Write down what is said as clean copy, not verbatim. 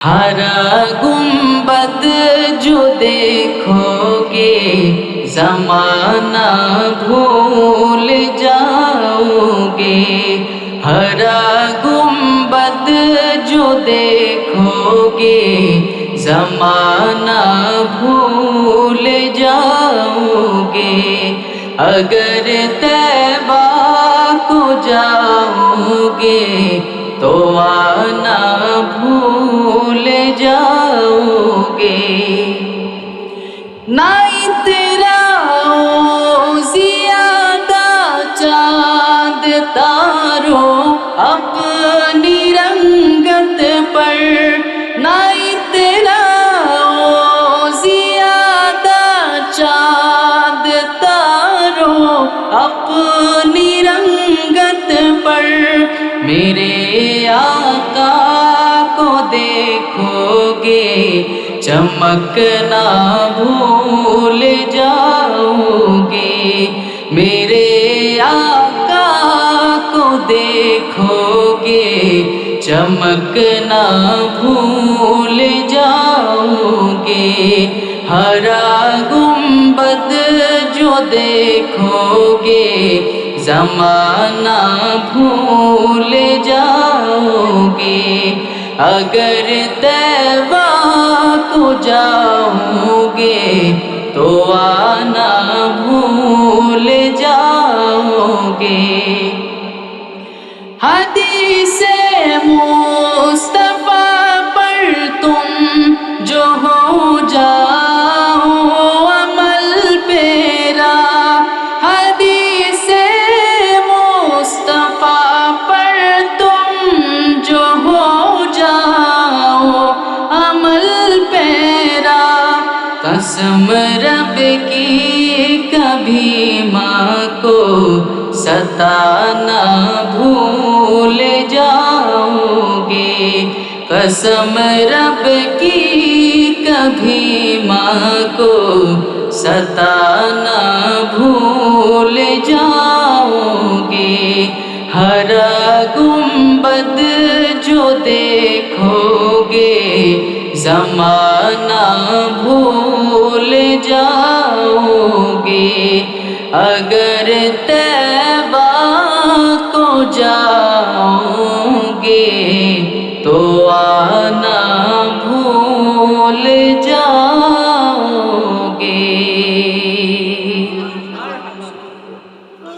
हरा गुंबद जो देखोगे ज़माना भूल जाओगे। हरा गुंबद जो देखोगे ज़माना भूल जाओगे। अगर तैबा को जाओगे तो आना भूल जाओगे। ना इतराओ ज़ियादा चाँद तारों अपनी रंगत पर। ना इतराओ ज़ियादा चाँद तारों अपनी रंगत पर। मेरे आका को देखोगे चमकना भूल जाओगे। मेरे आका को देखोगे चमकना भूल जाओगे। हरा गुंबद जो देखोगे ज़माना भूल जाओगे। अगर तैबा को जाओगे तो आना भूल जाओगे। हदीसे मुस्तफा पर तुम जो हो जाओ अमल पेरा। हदीसे मुस्तफा पर तुम जो हो जाओ अमल पेरा। कसम रब की कभी माँ को सताना भूल जाओगे। कसम रब की कभी माँ को सताना भूल जाओगे। हरा गुंबद जो देखोगे ज़माना भूल जाओगे। अगर